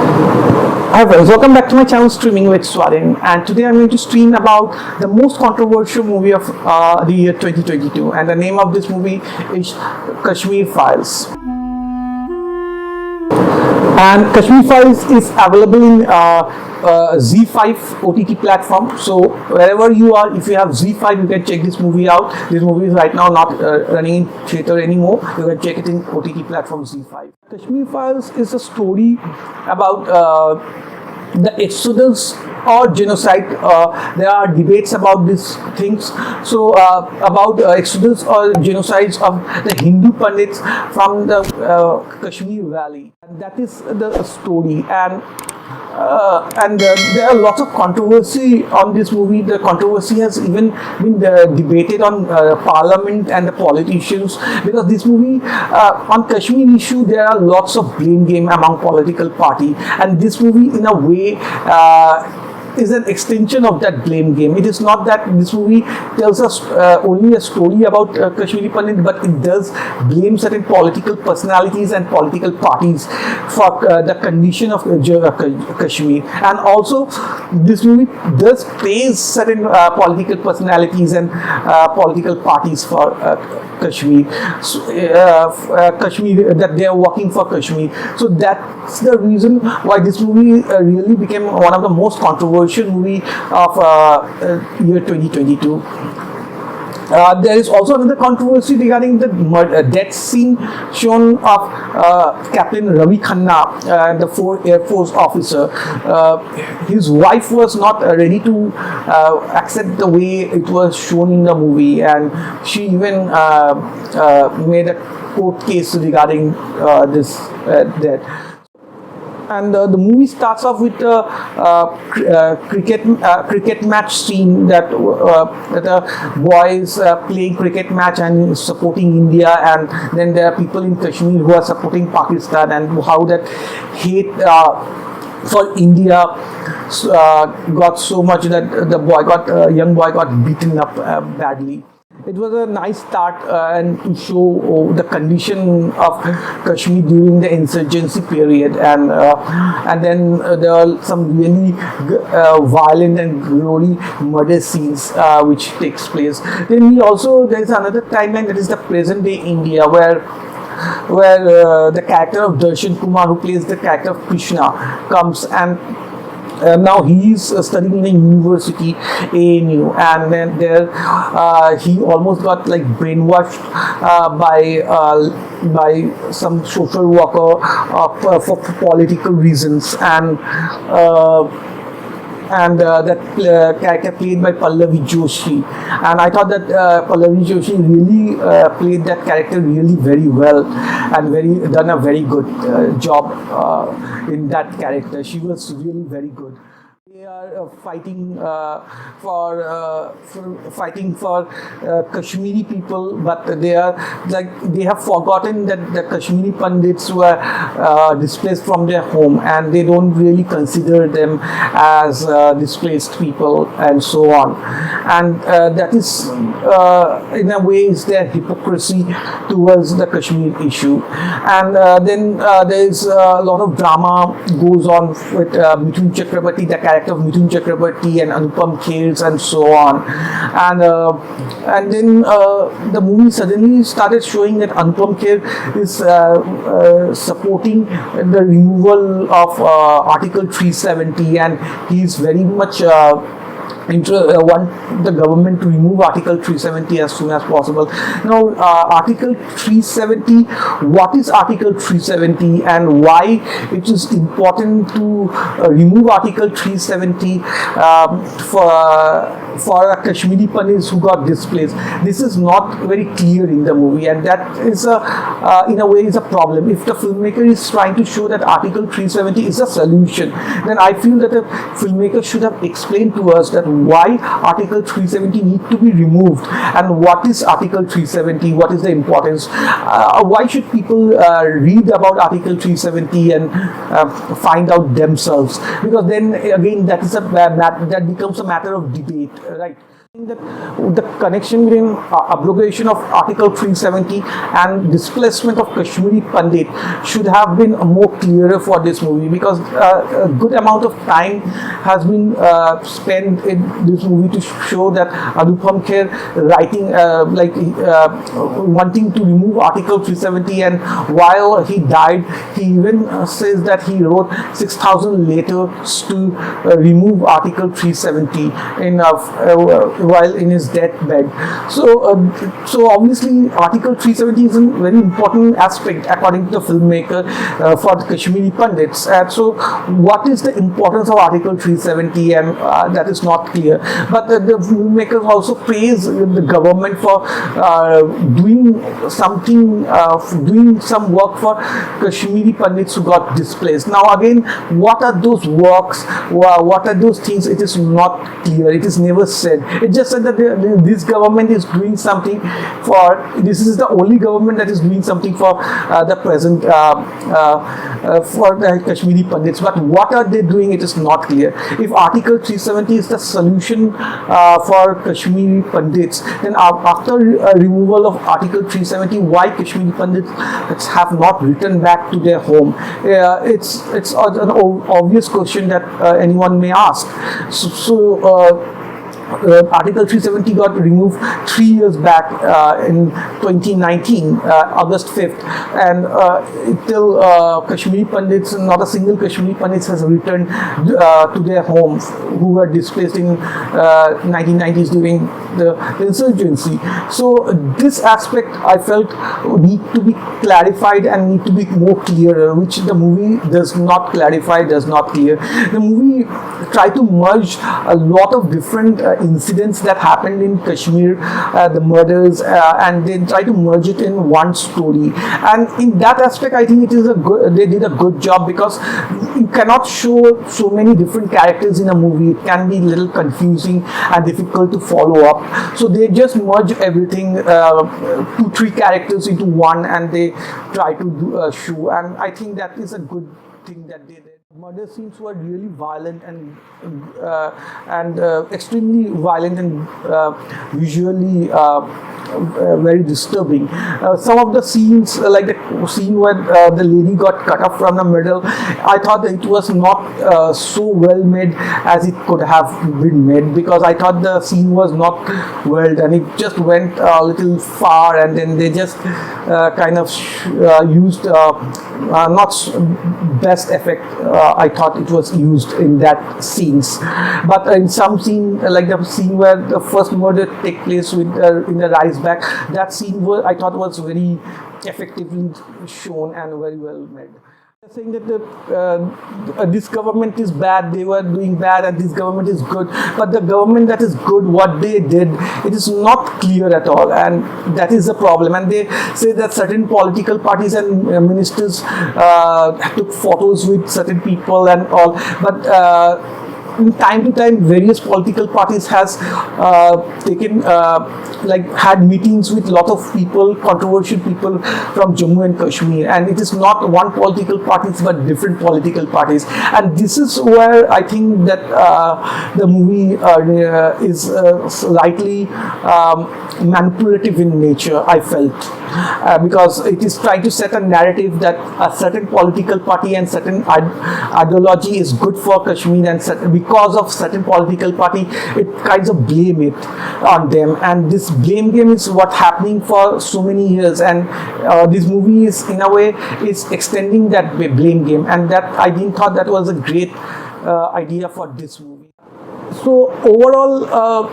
Hi friends, welcome back to my channel Streaming with Swarin, and today I'm going to stream about the most controversial movie of the year 2022, and the name of this movie is Kashmir Files. And Kashmir Files is available in Z5 OTT platform. So wherever you are, if you have Z5, you can check this movie out. This movie is right now not running in theater anymore. You can check it in OTT platform Z5. Kashmir Files is a story about the exodus or genocide. There are debates about these things. So about exodus or genocides of the Hindu Pandits from the Kashmir Valley. And that is the story. And there are lots of controversy on this movie. The controversy has even been debated on Parliament and the politicians, because this movie on Kashmir issue there are lots of blame game among political party, and this movie in a way is an extension of that blame game. It is not that this movie tells us only a story about Kashmiri Pandit, but it does blame certain political personalities and political parties for the condition of Kashmir. And also this movie does praise certain political personalities and political parties for Kashmir, Kashmir, that they are working for Kashmir. So that's the reason why this movie really became one of the most controversial movie of year 2022. There is also another controversy regarding the death scene shown of Captain Ravi Khanna, the Air Force officer. His wife was not ready to accept the way it was shown in the movie, and she even made a court case regarding this death. And the movie starts off with a cricket match scene that the boys playing cricket match and supporting India, and then there are people in Kashmir who are supporting Pakistan, and how that hate for India got so much that the young boy got beaten up badly. It was a nice start and to show the condition of Kashmir during the insurgency period, and then there are some really violent and gory murder scenes which takes place. Then there is another timeline, that is the present day India, where the character of Darshan, who plays the character of Krishna, comes, and now he is studying in a university, ANU, and then there he almost got like brainwashed by some social worker for political reasons, and that character played by Pallavi Joshi, and I thought that Pallavi Joshi really played that character really very well, and done a very good job in that character. She was really very good. They are fighting for Kashmiri people, but they have forgotten that the Kashmiri Pandits were displaced from their home, and they don't really consider them as displaced people, and so on. And that is in a way is their hypocrisy towards the Kashmir issue. And then there is a lot of drama goes on with Mithun Chakrabarti, the character of Mithun Chakrabarti, and Anupam and so on. And then the movie suddenly started showing that Anupam is supporting the removal of Article 370, and he is very much want the government to remove Article 370 as soon as possible. Now, Article 370, what is Article 370 and why it is important to remove Article 370 for a Kashmiri Pandits who got displaced? This is not very clear in the movie, and that is in a way is a problem. If the filmmaker is trying to show that Article 370 is a solution, then I feel that the filmmaker should have explained to us that why Article 370 need to be removed, and what is Article 370, what is the importance, why should people read about Article 370 and find out themselves, because then again that becomes a matter of debate, right? that the connection between abrogation of Article 370 and displacement of Kashmiri Pandit should have been more clearer for this movie, because a good amount of time has been spent in this movie to show that Anupam Kher writing wanting to remove Article 370, and while he died he even says that he wrote 6,000 letters to remove Article 370 in while in his deathbed. So obviously Article 370 is a very important aspect according to the filmmaker for the Kashmiri Pandits. And so what is the importance of Article 370, and that is not clear. But the filmmakers also praise the government for doing something, doing some work for Kashmiri Pandits who got displaced. Now again, what are those works, what are those things? It is not clear, it is never said. It just said that this government is doing something for, this is the only government that is doing something for the present, for the Kashmiri Pandits. But what are they doing? It is not clear. If Article 370 is the solution for Kashmiri Pandits, then after removal of Article 370, why Kashmiri Pandits have not returned back to their home? It's an obvious question that anyone may ask. Article 370 got removed 3 years back in 2019, August 5th, and till Kashmiri Pandits, not a single Kashmiri Pandits has returned to their homes who were displaced in 1990s during the insurgency. So this aspect I felt need to be clarified and need to be more clearer, which the movie does not clarify, does not clear. The movie tried to merge a lot of different incidents that happened in Kashmir, the murders, and they try to merge it in one story. And in that aspect, I think it is they did a good job, because you cannot show so many different characters in a movie. It can be a little confusing and difficult to follow up. So they just merge everything, 2-3 characters into one, and they try to do a show. And I think that is a good thing that they did. Murder scenes were really violent and extremely violent and visually very disturbing. Some of the scenes, like the scene where the lady got cut off from the middle, I thought that it was not so well made as it could have been made, because I thought the scene was not well done. It just went a little far, and then they just kind of used not best effect. I thought it was used in that scenes, but in some scene, like the scene where the first murder take place with in the rice bag, that scene I thought was very effectively shown and very well made. Saying that this government is bad, they were doing bad, and this government is good, but the government that is good, what they did, it is not clear at all, and that is the problem. And they say that certain political parties and ministers took photos with certain people and all, but time to time various political parties has taken had meetings with lot of people, controversial people from Jammu and Kashmir, and it is not one political parties but different political parties. And this is where I think that the movie is slightly manipulative in nature, I felt, because it is trying to set a narrative that a certain political party and certain ideology is good for Kashmir, and because of certain political party, it kinds of blame it on them, and this blame game is what happening for so many years. And this movie is in a way is extending that blame game, and that I didn't thought that was a great idea for this movie. So overall,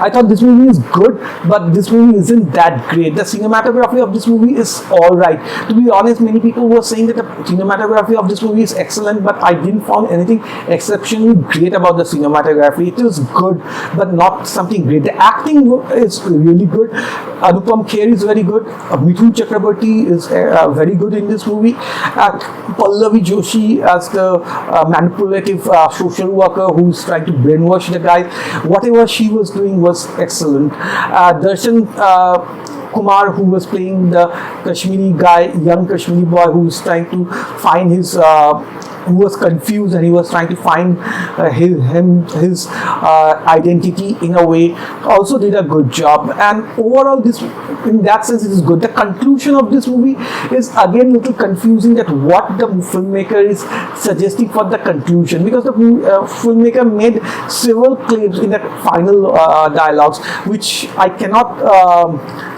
I thought this movie is good, but this movie isn't that great. The cinematography of this movie is alright. To be honest, many people were saying that the cinematography of this movie is excellent, but I didn't find anything exceptionally great about the cinematography. It is good, but not something great. The acting is really good. Anupam Kher is very good. Mithun Chakrabarti is very good in this movie. Pallavi Joshi as the manipulative social worker who is trying to brainwash the guys. Whatever she was doing was excellent. Darshan Kumar, who was playing the Kashmiri guy, young Kashmiri boy who is trying to find his who was confused and he was trying to find his identity in a way, also did a good job. And overall, this, in that sense, it is good. The conclusion of this movie is again a little confusing, that what the filmmaker is suggesting for the conclusion, because the filmmaker made several claims in the final dialogues, which I cannot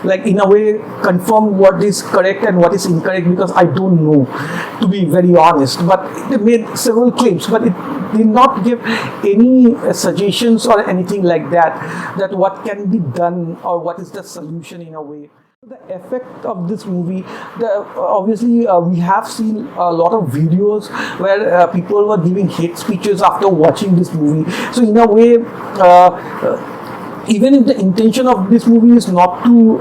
like in a way confirm what is correct and what is incorrect, because I don't know, to be very honest. But they made several claims, but it did not give any suggestions or anything like that, that what can be done or what is the solution in a way. The effect of this movie, obviously we have seen a lot of videos where people were giving hate speeches after watching this movie. So in a way, even if the intention of this movie is not to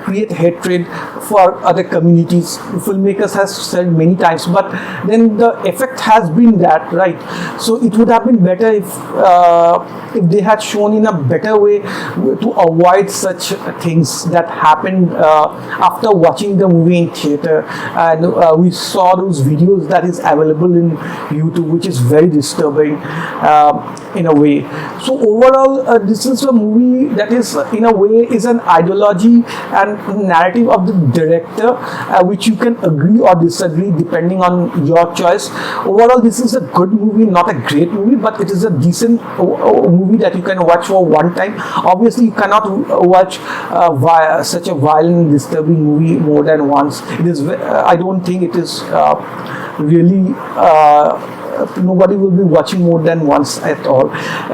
create hatred for other communities, filmmakers has said many times, but then the effect has been that, right? So it would have been better if they had shown in a better way to avoid such things that happened after watching the movie in theater. And we saw those videos that is available in YouTube, which is very disturbing in a way. So overall, this is a movie that is in a way is an ideology and narrative of the director, which you can agree or disagree depending on your choice. Overall, this is a good movie, not a great movie, but it is a decent movie that you can watch for one time. Obviously, you cannot watch such a violent, disturbing movie more than once. It is, I don't think it is really nobody will be watching more than once at all,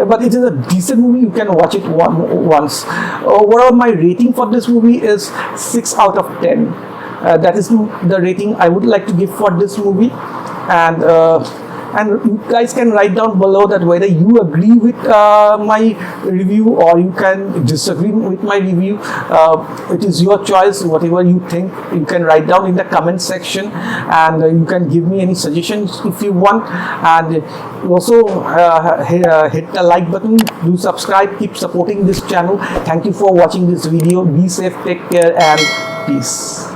but it is a decent movie. You can watch it once. Overall, my rating for this movie is 6 out of 10. That is the rating I would like to give for this movie. And you guys can write down below that whether you agree with my review or you can disagree with my review. It is your choice. Whatever you think, you can write down in the comment section, and you can give me any suggestions if you want. And also hit the like button, do subscribe, keep supporting this channel. Thank you for watching this video. Be safe, take care, and peace.